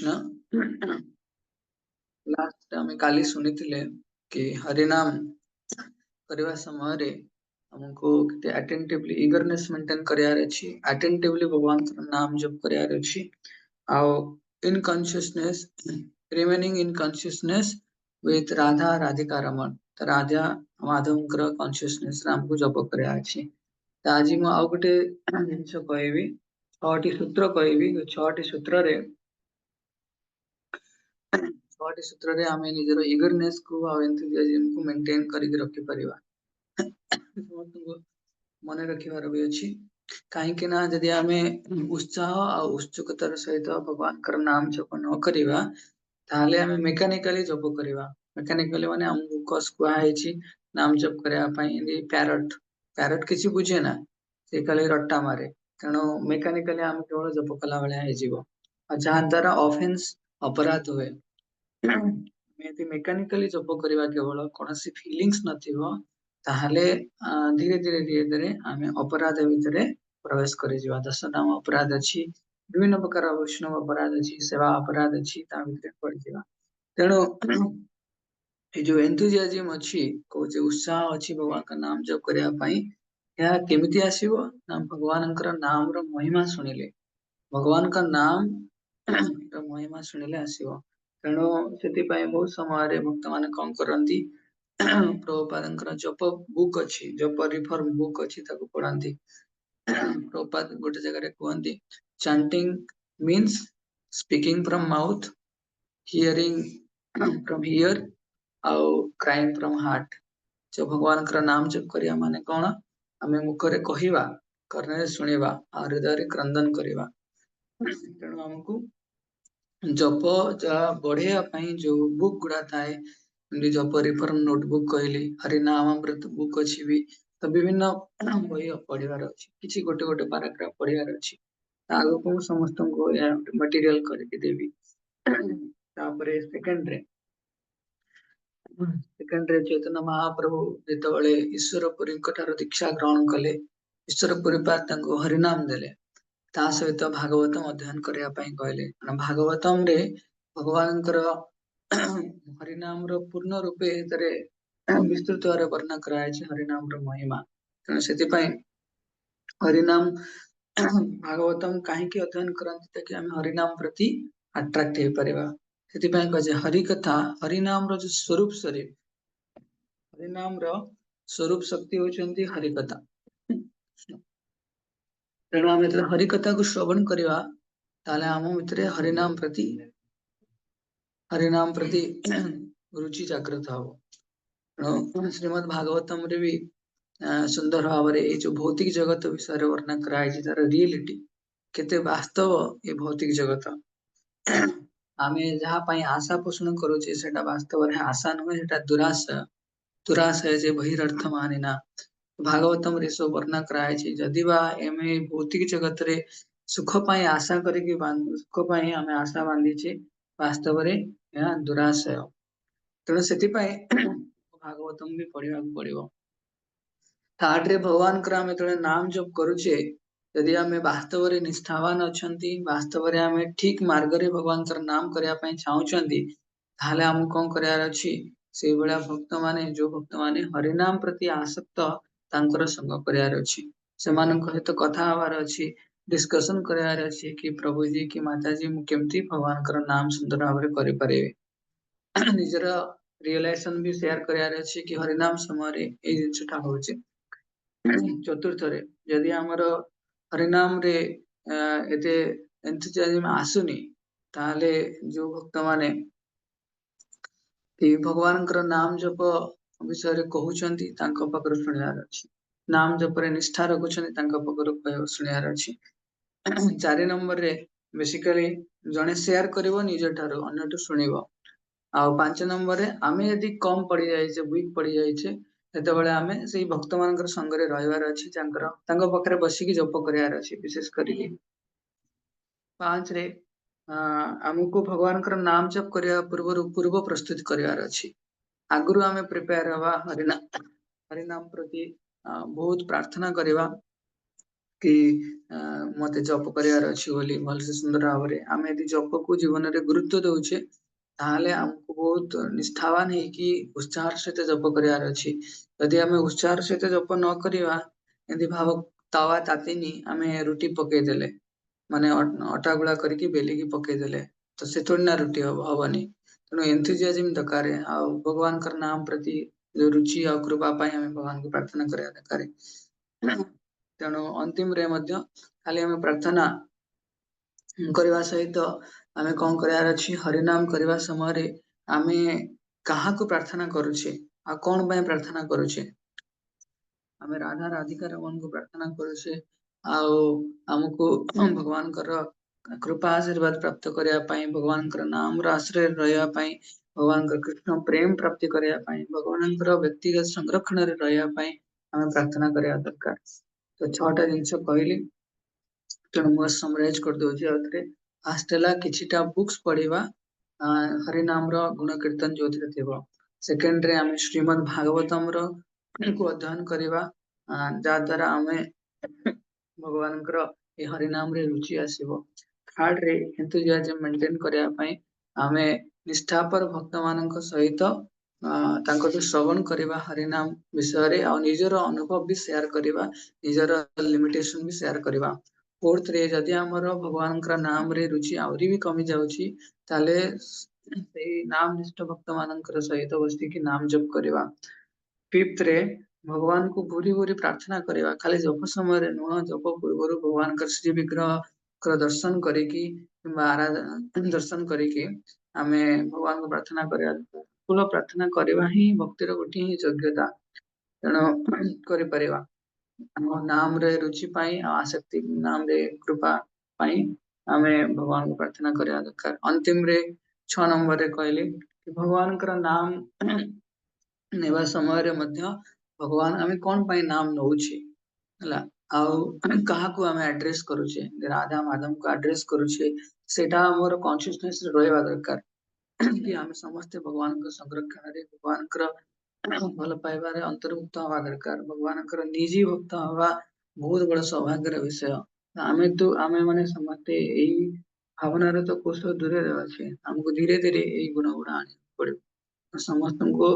Krishna. Last आम काली शुणी कि हरिनाम करने समय हमको अटेंटिवली ईगरनेस मेंटेन करार अछि, अटेंटिवली भगवान नाम जप करार अछि, आउ in consciousness remaining in consciousness with Radha Radhika Raman, तो राधा माधव कॉन्शियसनेस हमको जप करार अछि। तो आज मु आउ गोटे जिनस कहबी 6टी सूत्र कहबी। 6टी सूत्र रे 6टी सूत्र रे आमे निजर ईगरनेस को आ एंथुसियाज्म को मेंटेन करके रखि परिबा। मन रखिबार भी अछि कहीं ना जदि आमे उत्साह आ उत्सुकतार सहित भगवान कर नाम जप न करिबा ताहले आमे मेकानिकली जप करिबा। मेकानिकली माने हमको कस कुआ हेछि नाम जप करया पई पैरट पैरट किछि बुझे ना से खाली रट्टा मारे, तेणु मेकानिकली आम केवल जप कला भाया हेजिवो जहाँ द्वारा ऑफेंस अपराध हुए। मेकानिकली जप करवा केवल कौन सी फीलिंग्स नथिबो ताहले धीरे धीरे धीरे धीरे आमे अपराध भितर प्रवेश कर जिवा। 10 नाम अपराध अछि, विभिन्न प्रकार वैष्णव अपराध अछि, सेवा अपराध अछि, ता भितर पड़ जिवा। तेणु ये जो एंथुसियाज्म अछि को जे उत्साह अछि भगवान का नाम जप करया पई या केमिति आसीबो ना भगवानकर नाम रो महिमा सुनिले, भगवान का नाम रो महिमा सुनिले आसीबो। तेणु सेति पई बहुत समय भक्त माने कौन करंती प्रभुपादंकर जप बुक अछि, जप रिफॉर्म बुक अछि ताको पढ़ंती। प्रभुपाद गोटे जगह रे कहंती chanting means speaking from mouth, hearing from ear आउ क्राइंग फ्रॉम हार्ट। जो भगवान का नाम जप करिया माने कोन आमे मुखरे कहिबा, कर्णे सुनिबा आ हृदय क्रंदन करिबा। तेणु हमको जप जा बढ़िया पई जो बुक गुडा थाए जप रिफॉर्म नोटबुक कहली, हरिनामामृत बुक अछि भी, तो विभिन्न बही पढ़िबार अछि, किछि गोटे गोटे पैराग्राफ पढ़िबार अछि। आगो को समस्त को मटेरियल करके देबी। तापरे सेकेंड रे चैतन्य महाप्रभु जेतबळे ईश्वरपुरी ठारो दीक्षा ग्रहण कले, ईश्वरपुरी पाद तांको हरिनाम देले, ता सहित भागवतम अध्ययन करया पई कहले। भागवतम रे भगवानकर हरिनाम रो पूर्ण रूपे तरे विस्तृत भाବରେ वर्णना कराଯାଇଛି हरिनाम रो महिमा। तेणु सेति पई हरिनाम भागवतम काहेकि अध्ययन करନ୍ତି ताकि आमे हरिनाम प्रति अट्रैक्ट हे परिबा। सेति पई कहे हरि कथा हरिनाम रो जो स्वरूप शरीर, हरिनाम रो स्वरूप शक्ति होचंती हरि कथा। तेणु आमे जब हरि कथा को श्रवण करिवा ताले आम भितरे हरिनाम प्रति रुचि जागृत हो। श्रीमद् भागवतम रे भी सुंदर भावरे ए जो भौतिक जगत विषय वर्णना कराई तार रियलिटी केते वास्तव ए भौतिक जगत आमे जहाँ पई आशा पोषण करूचे सेटा वास्तव रे आशा नुहे, सेटा दुराशा दुराशा जे बहिरर्थ मानिना। भागवतम रे सो वर्णना कराई छी जदि बा एमे भौतिक जगत रे सुख पई आशा करिके सुख पई आमे आशा बांधी छे, वास्तव रे या दुराशा। तेणु सेति पई भागवतम भी पढ़िबा पड़िबो। थर्ड रे भगवान कर आमे तळे नाम जप करूचे यदि आमे वास्तव रे निष्ठावान अछंती, वास्तव रे आमे ठीक मार्ग रे भगवान कर नाम करया पई चाहुचंती, ताले आम कोन करयार अछि से बळा भक्त माने जो भक्त माने हरिनाम प्रति आसक्त तांकर संग करयार अछि, सेमान सहित कथा हवार अछि, डिस्कशन करयार अछि कि प्रभु जी कि माता जी मु केमती भगवान कर नाम सुंदर भाବରେ करि परिबे। निजर रियलाइजेशन भी शेयर करयार अछि कि हरिनाम समय रे ए जिंसटा होचे। चतुर्थ रे यदि हमर हरिनाम रे एते एंथुसियाज्म आसुनी ताले जो भक्त माने भगवान नाम जप विषय रे कहउचंती तांको पाखर सुनियार अछि, नाम जप रे निष्ठा रखुचंती तांको पाखर सुनियार अछि। 4 नंबर रे बेसिकली जने शेयर करिवो निज ठारो अन्यटो सुनिवो। आ 5 नंबर रे आमे यदि कम पड़ी जाइछे, वीक पड़ी जाइछे, सेतेबेले आमे सेही भक्त मानकर संगरे रहिवार अछि, तांको पाखरे बसिकी जप करयार अछि। विशेष करिके 5 रे हमको भगवान कर नाम जप करया पूर्व प्रस्तुत करयार अछि। आगुरु आमे प्रिपेयर हवा हरिनाम प्रति बहुत प्रार्थना करिवा कि मत जप करार अच्छी बोली भलसे सुंदर भाव में आम यदि जप को जीवन में गुरुत्व दौचे ताहले हमको बहुत निष्ठावान है कि उत्साह सहित जप करार अच्छी यदि आम उत्साह सहित जप न करवा यदि भाव तावा तातीनी आम रुटी पकईदेले माने अटा गुला करके बेलिकी पकईदेले तो से थोड़ी ना रुटी हबनी तेणु एंथुजियाज्म दरकार आ भगवान कर नाम प्रति जो रुचि आ कृपा पाई हमें भगवान को प्रार्थना करिया दरकार तेणु अंतिम रे मध्य खाली हमें प्रार्थना करवा सहित आमे कौन करार अच्छी हरिनाम करवा समय रे आमे कहा को प्रार्थना करुछे आ कौन बाय प्रार्थना करुछे आमे राधा राधिका रमन को प्रार्थना करुछे आउ हमको भगवान कर कृपा आशीर्वाद प्राप्त करया पाई भगवान कर नाम रा आश्रय रहया पाई भगवान कर कृष्ण प्रेम प्राप्ति करया पाई भगवान कर व्यक्तिगत संरक्षण रे रहया पाई हमें प्रार्थना करया दरकार तो छटा जिंस कहली तेणु मुझे समराइज कर दउछि आउथरे फास्ट हला किछिटा बुक्स पढिबा हरिनाम रो गुण कीर्तन जोथिरे थिबो सेकंड रे आमे श्रीमद् भागवतम रो को अध्ययन करिबा जा द्वारा आमे भगवान कर ए हरिनाम रे रुचि आसीबो थर्ड रे एंथुजियाज्म मेंटेन करया पई आमे निष्ठापर भक्त मानक सहित तांको श्रवण करवा हरिनाम विषय रे आ निजर अनुभव भी शेयर करवा निजर लिमिटेशन भी शेयर करवा फोर्थ रे जदि हमर भगवान का नाम रे रुचि आवरी भी कमी जाउची ताले सेई नाम निष्ठ भक्त मानकर सहित बसी कि नाम जप करवा फिफ्थ रे भगवान को भूरी भूरी प्रार्थना करवा खाली जप समय रे नुह जप पूर्व भगवान कर श्री विग्रह कर दर्शन करिकी आराधना दर्शन करिकी आमे भगवान को प्रार्थना करवा कुल प्रार्थना करवा ही भक्तिर गोटे ही योग्यता तेणु करिपरिवा नाम रे रुचि पाई आसक्ति नाम रे कृपा पाई आमे भगवान को प्रार्थना करया दरकार अंतिम रे 6 नंबर रे कहली कि भगवान कर नाम नेवा समय रे मध्य भगवान आमे कोन पाई नाम नउछि हला आउ कहा को आमे एड्रेस करूछे राधा माधव को एड्रेस करूछे सेटा हमर कॉन्शियसनेस रे रहबा दरकार कि आमे समस्त भगवान को संरक्षण रे भगवान कर भल पाइबार अंतर्भुक्त हवा दरकार भगवान निजी भक्त हवा बहुत बड़ा सौभाग्य विषय आमे तो आमे माने समझते यही भावना रे तो कुछ दूर अच्छे हमको धीरे धीरे यही गुण गुणा आने पड़े समस्त को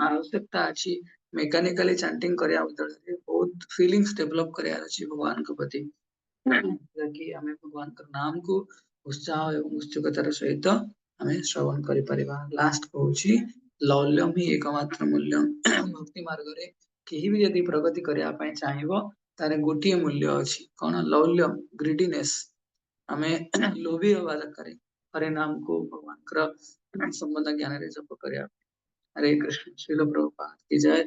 आवश्यकता अच्छी मेकानिकली चैंटिंग करया बदले बहुत फीलिंग्स डेवलप करया अछि भगवान के प्रति ताकि हमें भगवान का नाम को उत्साह एवं उत्सुकतार सहित हमें श्रवण करि परिबा लास्ट कहूची लौल्यम ही एकमात्र मूल्य भक्ति मार्ग रे केही भी यदि प्रगति करया पई चाहिबो तारे गोटिए मूल्य अछि कोन लौल्य ग्रीडीनेस हमें लोभी हवा दरकार हरे नाम को भगवान कर संबंध ज्ञान रे जप करया हरे कृष्ण श्रील प्रभुपाद की जय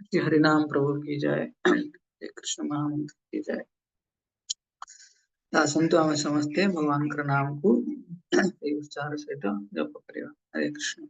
श्री हरि नाम प्रभु की जय हरे कृष्ण महामंत्र की जय आसंतु हमें समझते भगवान का नाम को उत्साह सहित जप करिया हरे कृष्ण।